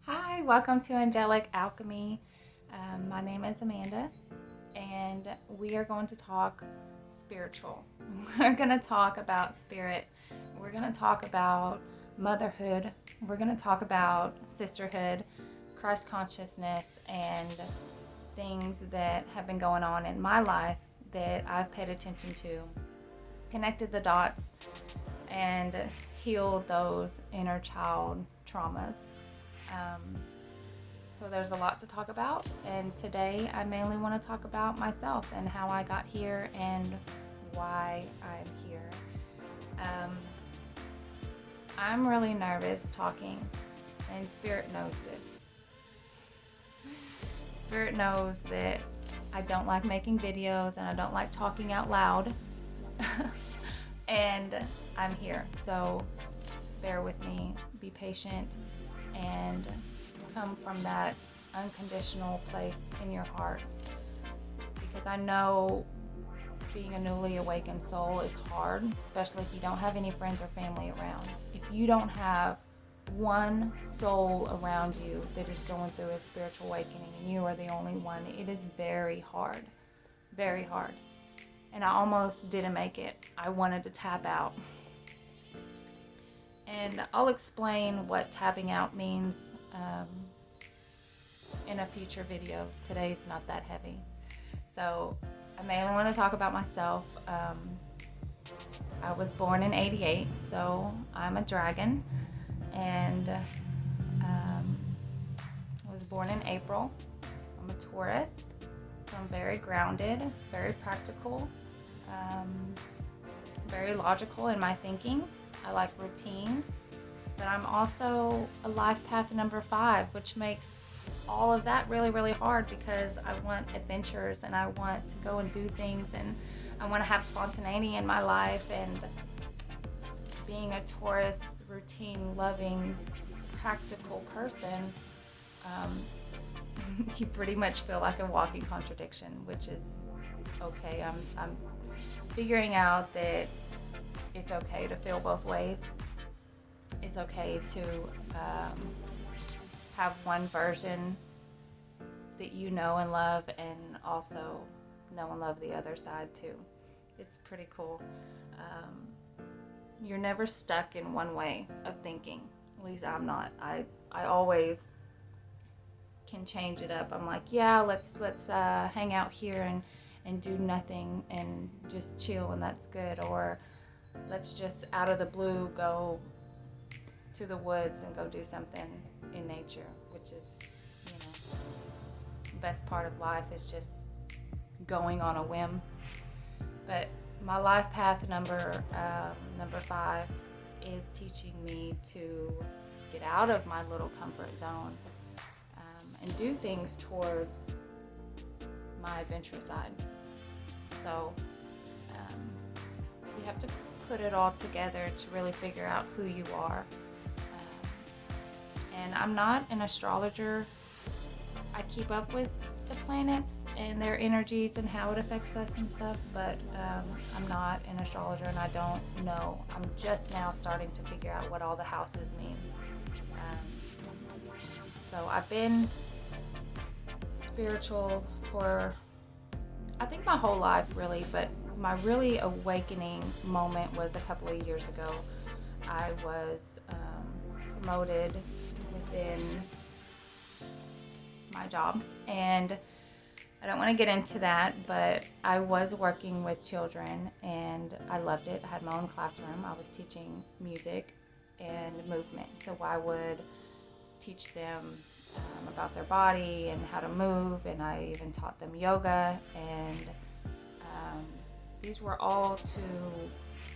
Hi, welcome to Angelic Alchemy. My name is Amanda, and we are going to talk spiritual. We're going to talk about spirit. We're going to talk about motherhood. We're going to talk about sisterhood, Christ consciousness, and things that have been going on in my life that I've paid attention to, connected the dots, and healed those inner child traumas. So there's a lot to talk about, and today I mainly want to talk about myself and how I got here and why I'm here. I'm really nervous talking, and Spirit knows this. Spirit knows that I don't like making videos and I don't like talking out loud. And I'm here, so bear with me, be patient, and come from that unconditional place in your heart, because I know being a newly awakened soul is hard, especially if you don't have any friends or family around. If you don't have one soul around you that is going through a spiritual awakening and you are the only one, it is very hard, very hard. And I almost didn't make it. I wanted to tap out. And I'll explain what tapping out means in a future video. Today's not that heavy. So I mainly want to talk about myself. I was born in '88, so I'm a dragon. And I was born in April. I'm a Taurus, so I'm very grounded, very practical, very logical in my thinking. I like routine, but I'm also a life path number 5, which makes all of that really, really hard, because I want adventures and I want to go and do things, and I want to have spontaneity in my life. And being a Taurus, routine loving, practical person, you pretty much feel like a walking contradiction, which is okay. I'm figuring out that it's okay to feel both ways. It's okay to have one version that you know and love, and also know and love the other side too. It's pretty cool. You're never stuck in one way of thinking. At least I'm not. I always can change it up. I'm like, yeah, let's hang out here and do nothing and just chill, and that's good. Or let's just out of the blue go to the woods and go do something in nature, which is, the best part of life is just going on a whim. But my life path number 5 is teaching me to get out of my little comfort zone and do things towards my adventurous side. So you have to put it all together to really figure out who you are. And I'm not an astrologer. I keep up with the planets and their energies and how it affects us and stuff, but I'm not an astrologer, and I don't know. I'm just now starting to figure out what all the houses mean. So I've been spiritual for, I think, my whole life really, but my really awakening moment was a couple of years ago. I was promoted within my job, and I don't want to get into that, but I was working with children and I loved it. I had my own classroom. I was teaching music and movement, so I would teach them about their body and how to move, and I even taught them yoga, and these were all to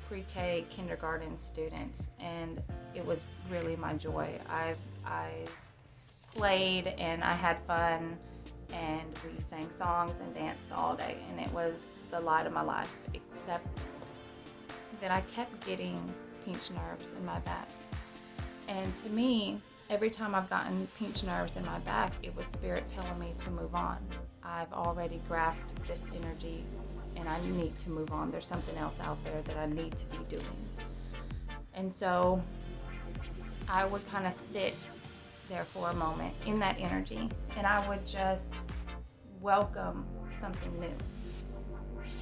pre-K kindergarten students, and it was really my joy. I played and I had fun, and we sang songs and danced all day, and it was the light of my life, except that I kept getting pinched nerves in my back. And to me, every time I've gotten pinched nerves in my back, it was Spirit telling me to move on. I've already grasped this energy and I need to move on. There's something else out there that I need to be doing. And so I would kind of sit there for a moment in that energy, and I would just welcome something new.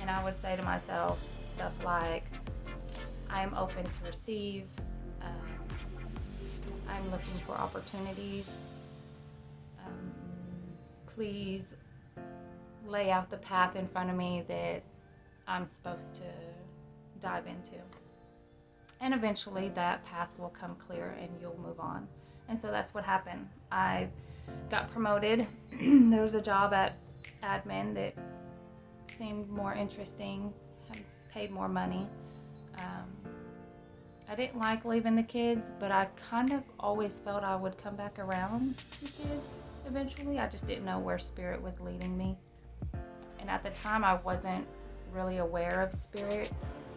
And I would say to myself stuff like, I am open to receive, I'm looking for opportunities, please lay out the path in front of me that I'm supposed to dive into. And eventually that path will come clear and you'll move on. And so that's what happened. I got promoted. There was a job at admin that seemed more interesting, paid more money. I didn't like leaving the kids, but I kind of always felt I would come back around to kids eventually. I just didn't know where spirit was leading me. And at the time I wasn't really aware of spirit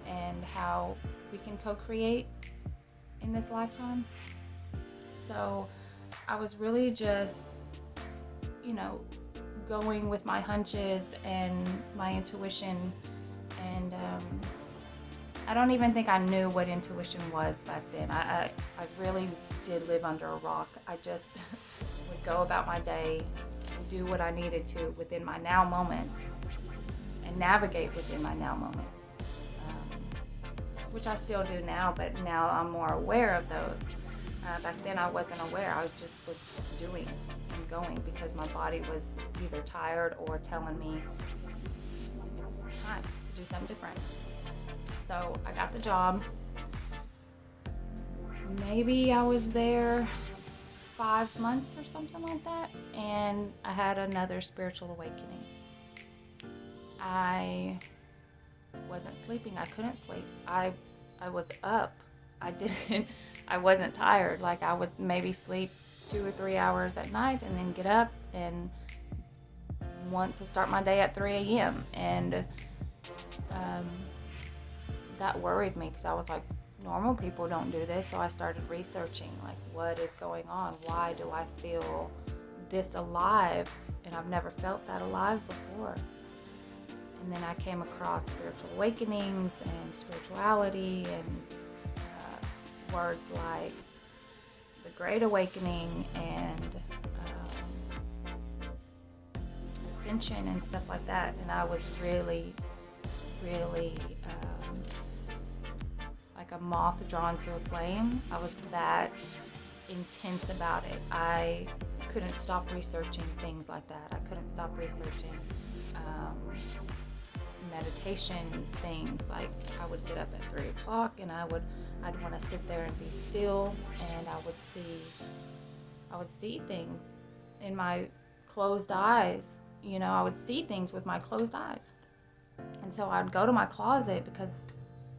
and how we can co-create in this lifetime. So I was really just, going with my hunches and my intuition, and I don't even think I knew what intuition was back then. I really did live under a rock. I just would go about my day and do what I needed to within my now moments and navigate within my now moments, which I still do now, but now I'm more aware of those. Back then I wasn't aware. I just was doing and going because my body was either tired or telling me it's time to do something different. So I got the job. Maybe I was there 5 months or something like that, and I had another spiritual awakening. I wasn't sleeping. I couldn't sleep. I was up. I wasn't tired. Like, I would maybe sleep 2 or 3 hours at night and then get up and want to start my day at 3 a.m. And that worried me because I was like, normal people don't do this. So I started researching, like, what is going on? Why do I feel this alive? And I've never felt that alive before. And then I came across spiritual awakenings and spirituality and words like the Great Awakening and ascension and stuff like that. And I was really like a moth drawn to a flame. I was that intense about it. I couldn't stop researching things like that. I couldn't stop researching meditation things. Like, I would get up at 3 o'clock and I'd want to sit there and be still, and I would see things in my closed eyes. I would see things with my closed eyes. And so I'd go to my closet because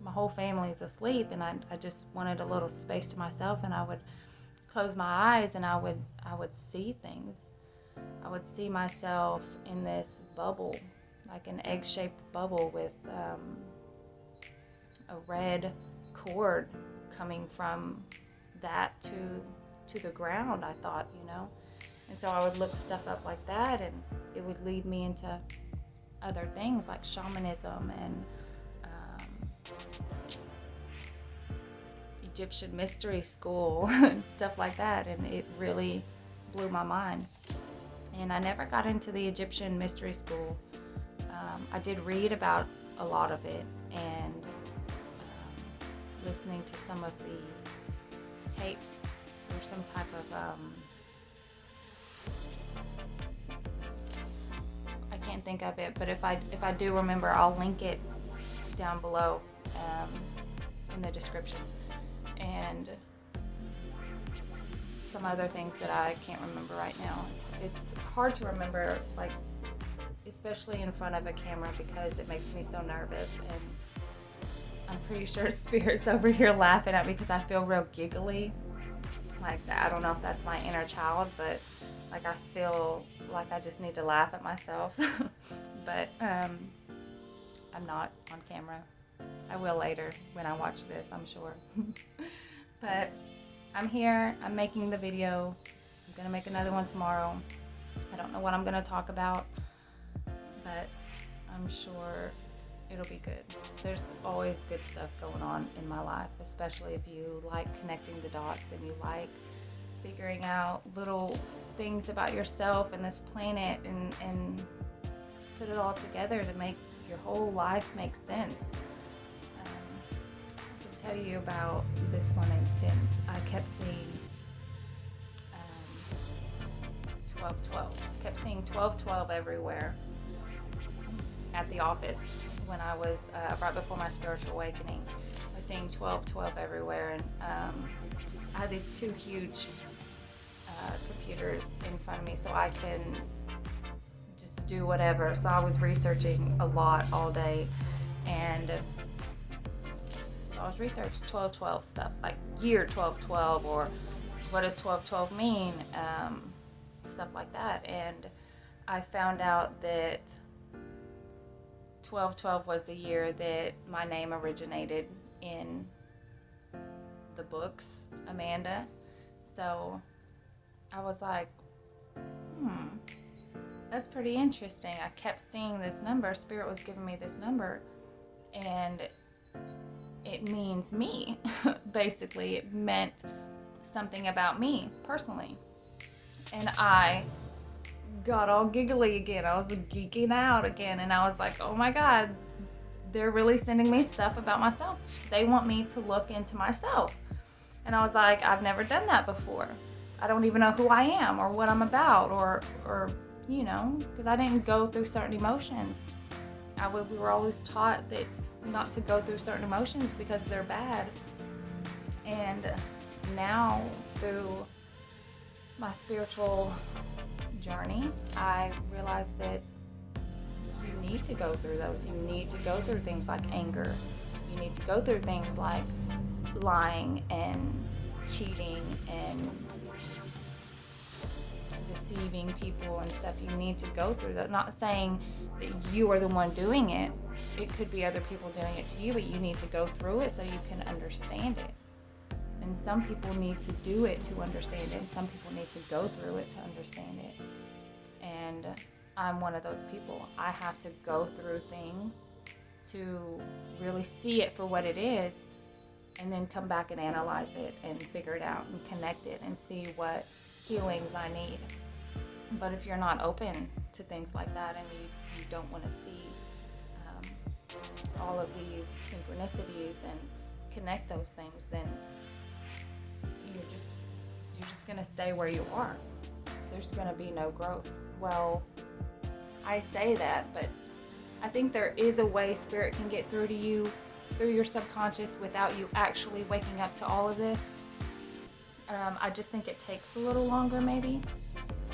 my whole family is asleep, and I just wanted a little space to myself, and I would close my eyes and I would see things. I would see myself in this bubble, like an egg-shaped bubble with a red cord coming from that to the ground, I thought, And so I would look stuff up like that, and it would lead me into other things like shamanism and Egyptian mystery school and stuff like that, and it really blew my mind. And I never got into the Egyptian mystery school. I did read about a lot of it, and listening to some of the tapes or some type of I can't think of it, but if I do remember, I'll link it down below in the description, and some other things that I can't remember right now. It's hard to remember, like, especially in front of a camera, because it makes me so nervous, and I'm pretty sure Spirit's over here laughing at me because I feel real giggly like that. I don't know if that's my inner child, but like, I feel like I just need to laugh at myself. But I'm not on camera. I will later when I watch this, I'm sure. But I'm here, I'm making the video. I'm gonna make another one tomorrow. I don't know what I'm gonna talk about, but I'm sure it'll be good. There's always good stuff going on in my life, especially if you like connecting the dots and you like figuring out little things about yourself and this planet, and just put it all together to make your whole life make sense. I can tell you about this one instance. I kept seeing 1212. I kept seeing 1212 everywhere at the office when I was right before my spiritual awakening. I was seeing 1212 everywhere, and I had these two huge computers in front of me so I can just do whatever. So I was researching a lot all day, and so I was researching 1212 stuff, like year 1212, or what does 1212 mean, stuff like that. And I found out that 1212 was the year that my name originated in the books, Amanda. So I was like, that's pretty interesting. I kept seeing this number. Spirit was giving me this number, and it means me. Basically, it meant something about me personally. And I got all giggly again. I was geeking out again, and I was like, oh my God, they're really sending me stuff about myself. They want me to look into myself. And I was like, I've never done that before. I don't even know who I am or what I'm about, or you know, because I didn't go through certain emotions. We were always taught that not to go through certain emotions because they're bad. And now, through my spiritual journey, I realized that you need to go through those. You need to go through things like anger. You need to go through things like lying and cheating and deceiving people and stuff. You need to go through that. Not saying that you are the one doing it. It could be other people doing it to you, but you need to go through it so you can understand it. And some people need to do it to understand it, and some people need to go through it to understand it. And I'm one of those people. I have to go through things to really see it for what it is, and then come back and analyze it and figure it out and connect it and see what healings I need. But if you're not open to things like that, and you don't want to see all of these synchronicities and connect those things, then you're just going to stay where you are. There's going to be no growth. Well, I say that, but I think there is a way Spirit can get through to you through your subconscious without you actually waking up to all of this. I just think it takes a little longer maybe.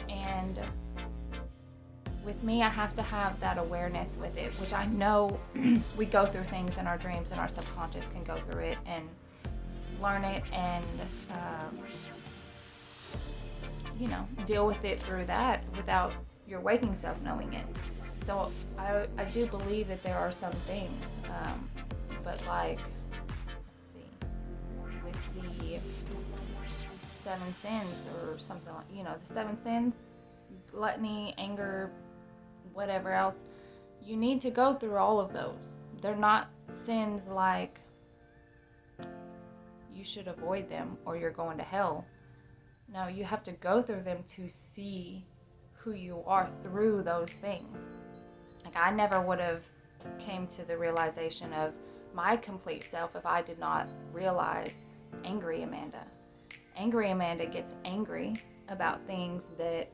And with me, I have to have that awareness with it, which I know we go through things in our dreams, and our subconscious can go through it and learn it and deal with it through that without your waking self knowing it. So I do believe that there are some things, but like, let's see, with the 7 sins or something like, the 7 sins, gluttony, anger, whatever else, you need to go through all of those. They're not sins like you should avoid them or you're going to hell. No, you have to go through them to see who you are through those things. Like, I never would have came to the realization of my complete self if I did not realize angry Amanda. Angry Amanda gets angry about things that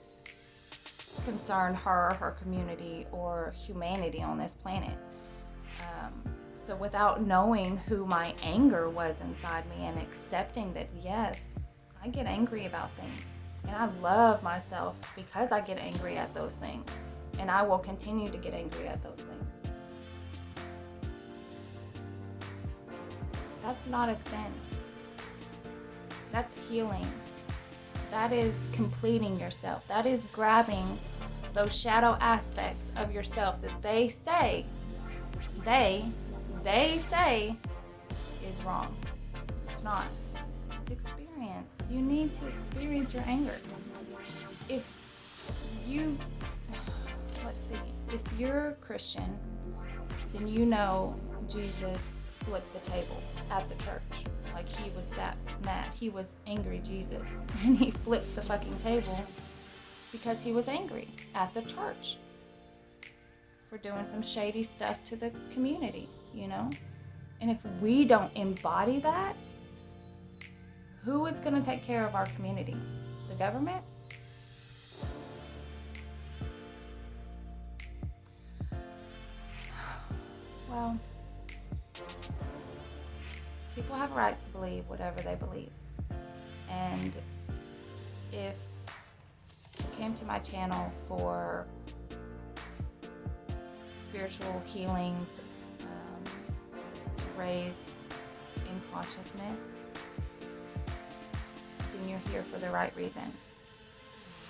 concern her, her community, or humanity on this planet. So without knowing who my anger was inside me and accepting that, yes, I get angry about things, and I love myself because I get angry at those things, and I will continue to get angry at those things. That's not a sin. That's healing. That is completing yourself. That is grabbing those shadow aspects of yourself that they say is wrong. It's not. It's experience. You need to experience your anger. If you're Christian, then you know Jesus flipped the table at the church. Like, he was that mad. He was angry Jesus. And he flipped the fucking table because he was angry at the church for doing some shady stuff to the community, you know? And if we don't embody that, who is going to take care of our community? The government? Well, people have a right to believe whatever they believe. And if you came to my channel for spiritual healings, to raise in consciousness, then you're here for the right reason.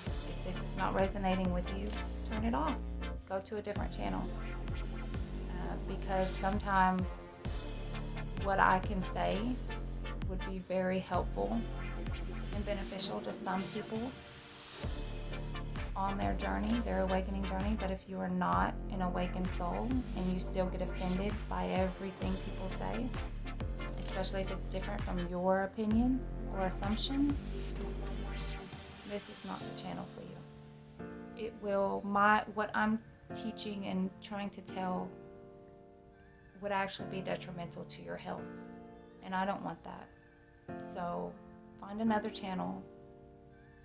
If this is not resonating with you, turn it off. Go to a different channel. Because sometimes what I can say would be very helpful and beneficial to some people on their journey, their awakening journey. But if you are not an awakened soul and you still get offended by everything people say, especially if it's different from your opinion or assumptions, this is not the channel for you. It will, what I'm teaching and trying to tell would actually be detrimental to your health, and I don't want that. So find another channel,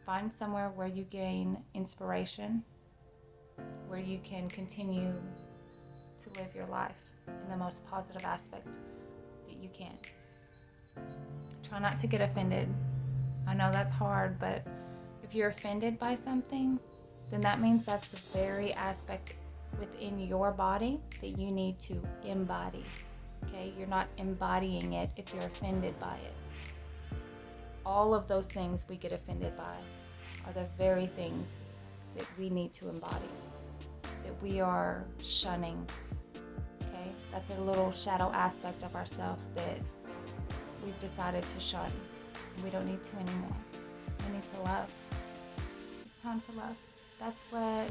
find somewhere where you gain inspiration, where you can continue to live your life in the most positive aspect that you can. Try not to get offended. I know that's hard, but if you're offended by something, then that means that's the very aspect within your body that you need to embody. Okay, you're not embodying it if you're offended by it. All of those things we get offended by are the very things that we need to embody, that we are shunning. Okay, that's a little shadow aspect of ourselves that we've decided to shun. We don't need to anymore. We need to love. It's time to love. That's what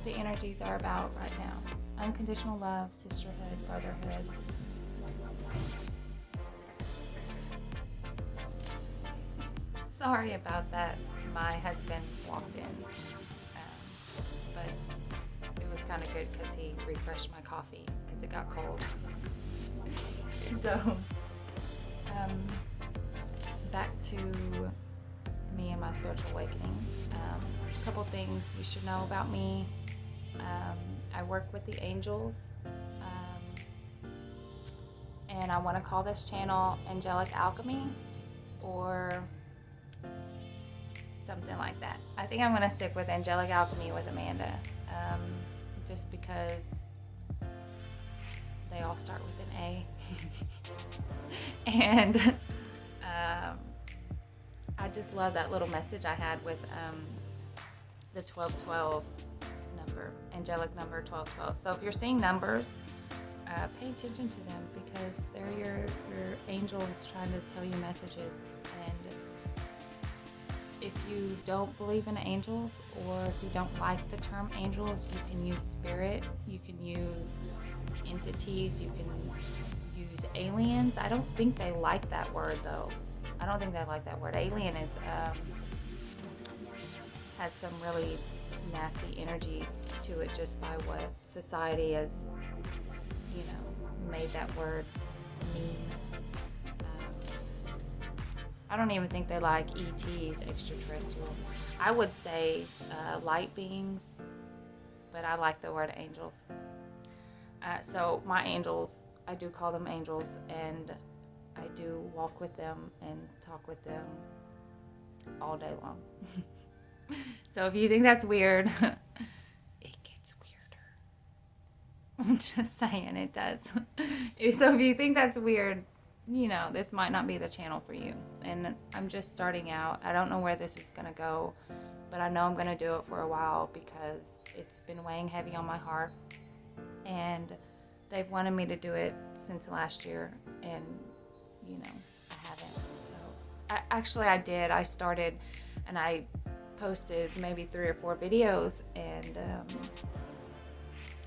the energies are about right now. Unconditional love, sisterhood, brotherhood. Sorry about that. My husband walked in, but it was kind of good because he refreshed my coffee because it got cold. So, back to me and my spiritual awakening. A couple things you should know about me. I work with the angels, and I want to call this channel Angelic Alchemy or something like that. I think I'm going to stick with Angelic Alchemy with Amanda, just because they all start with an A. And I just love that little message I had with the 1212 number, angelic number 1212. So if you're seeing numbers, pay attention to them because they're your angels trying to tell you messages. And if you don't believe in angels, or if you don't like the term angels, you can use spirit, you can use entities, you can use aliens. I don't think they like that word though. I don't think they like that word. Alien is has some really nasty energy to it just by what society has, made that word mean. I don't even think they like ETs, extraterrestrials. I would say light beings, but I like the word angels. So my angels, I do call them angels, and I do walk with them and talk with them all day long. So if you think that's weird, it gets weirder. I'm just saying, it does. So if you think that's weird, this might not be the channel for you. And I'm just starting out. I don't know where this is going to go, but I know I'm going to do it for a while because it's been weighing heavy on my heart. And they've wanted me to do it since last year, and I haven't. So I did. I started and I posted maybe 3 or 4 videos, and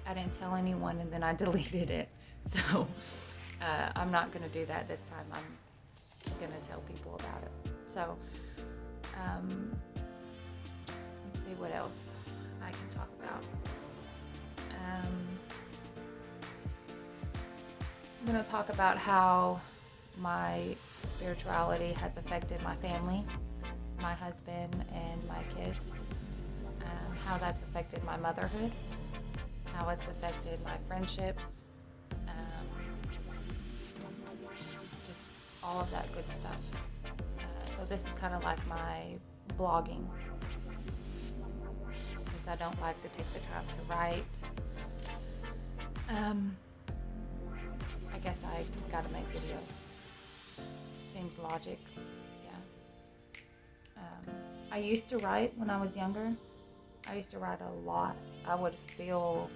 I didn't tell anyone, and then I deleted it. So I'm not going to do that this time. I'm going to tell people about it. So, let's see what else I can talk about. I'm going to talk about how my spirituality has affected my family, my husband, and my kids. How that's affected my motherhood, how it's affected my friendships, just all of that good stuff. So this is kind of like my blogging, since I don't like to take the time to write. I guess I gotta make videos. Seems logic, yeah. I used to write when I was younger. I used to write a lot. I would fill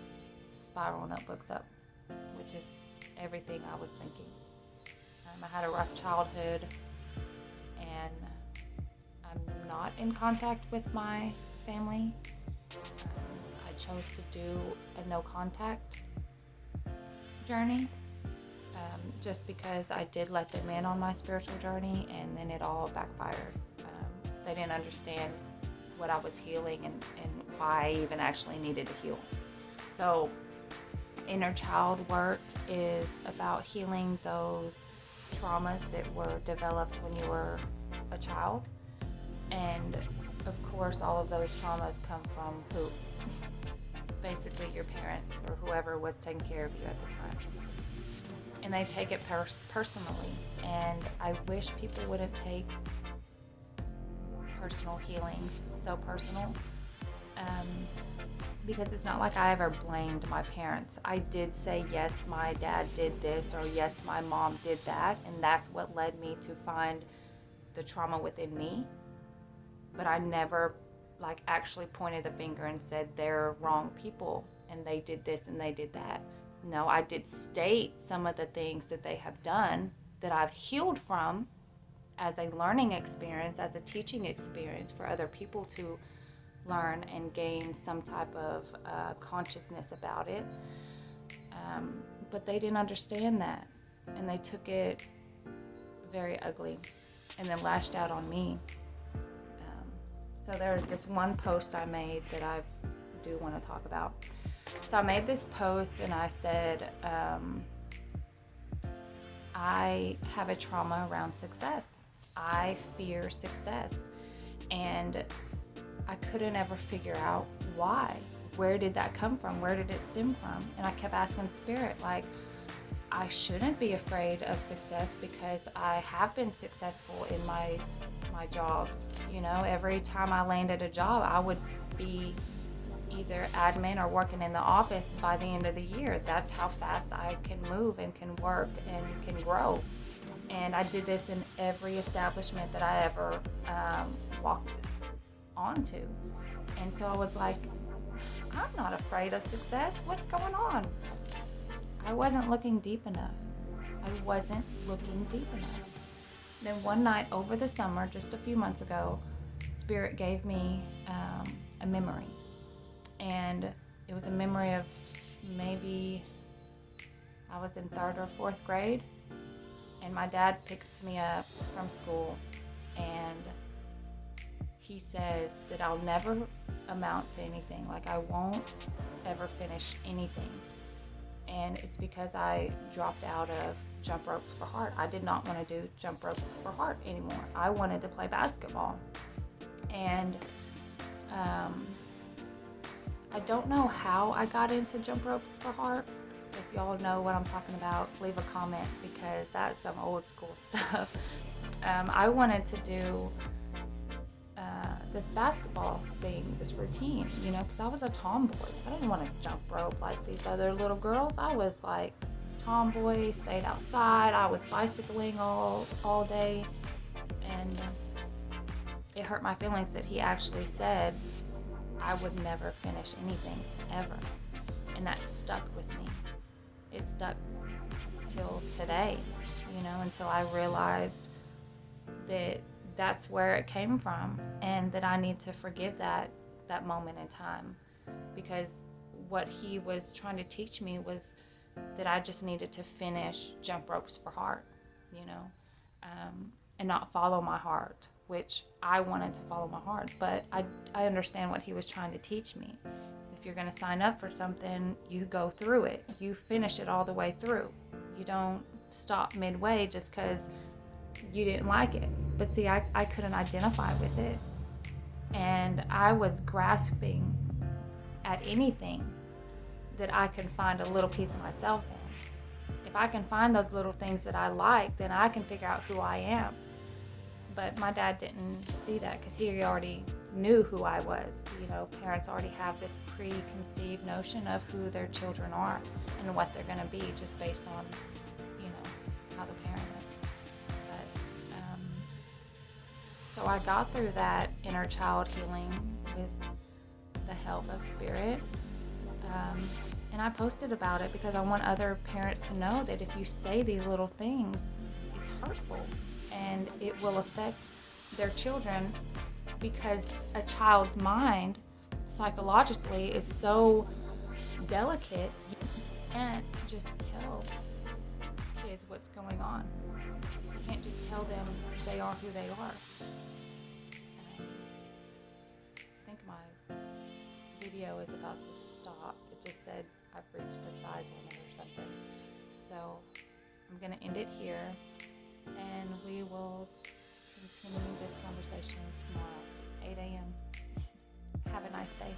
spiral notebooks up with just everything I was thinking. I had a rough childhood, and I'm not in contact with my family. I chose to do a no contact journey, just because I did let them in on my spiritual journey, and then it all backfired. They didn't understand what I was healing and why I even actually needed to heal. So inner child work is about healing those traumas that were developed when you were a child. And of course, all of those traumas come from who? Basically your parents or whoever was taking care of you at the time. And they take it personally. And I wish people wouldn't take personal healing so personal, because it's not like I ever blamed my parents. I did say, yes, my dad did this, or yes, my mom did that, and that's what led me to find the trauma within me. But I never actually pointed the finger and said they're wrong people and they did this and they did that. No, I did state some of the things that they have done that I've healed from as a learning experience, as a teaching experience for other people to learn and gain some type of consciousness about it. But they didn't understand that, and they took it very ugly and then lashed out on me. So there's this one post I made that I do want to talk about. So I made this post and I said, I have a trauma around success. I fear success, and I couldn't ever figure out why. Where did that come from? Where did it stem from? And I kept asking Spirit, I shouldn't be afraid of success because I have been successful in my jobs. Every time I landed a job, I would be either admin or working in the office by the end of the year. That's how fast I can move and can work and can grow. And I did this in every establishment that I ever walked onto. And so I was like, I'm not afraid of success. What's going on? I wasn't looking deep enough. Then one night over the summer, just a few months ago, Spirit gave me a memory. And it was a memory of maybe I was in 3rd or 4th grade. And my dad picks me up from school, and he says that I'll never amount to anything. I won't ever finish anything. And it's because I dropped out of jump ropes for heart. I did not want to do jump ropes for heart anymore. I wanted to play basketball. And I don't know how I got into jump ropes for heart. If y'all know what I'm talking about, leave a comment, because that's some old school stuff. I wanted to do this basketball thing, this routine, because I was a tomboy. I didn't want to jump rope like these other little girls. I was tomboy, stayed outside. I was bicycling all day, and it hurt my feelings that he actually said I would never finish anything ever, and that stuck with me. It stuck till today, until I realized that that's where it came from, and that I need to forgive that moment in time, because what he was trying to teach me was that I just needed to finish Jump Ropes for Heart, you know, and not follow my heart, which I wanted to follow my heart. But I understand what he was trying to teach me. If you're going to sign up for something, you go through it. You finish it all the way through. You don't stop midway just because you didn't like it. But see, I couldn't identify with it. And I was grasping at anything that I could find a little piece of myself in. If I can find those little things that I like, then I can figure out who I am. But my dad didn't see that because he already knew who I was. You know, parents already have this preconceived notion of who their children are and what they're going to be just based on, you know, how the parent is. But, so I got through that inner child healing with the help of Spirit. And I posted about it because I want other parents to know that if you say these little things, it's hurtful and it will affect their children, because a child's mind psychologically is so delicate. You can't just tell kids what's going on. You can't just tell them they are who they are. I think my video is about to stop. It just said I've reached a size limit or something. So I'm going to end it here, and we will continue this conversation tomorrow, 8 a.m. Have a nice day.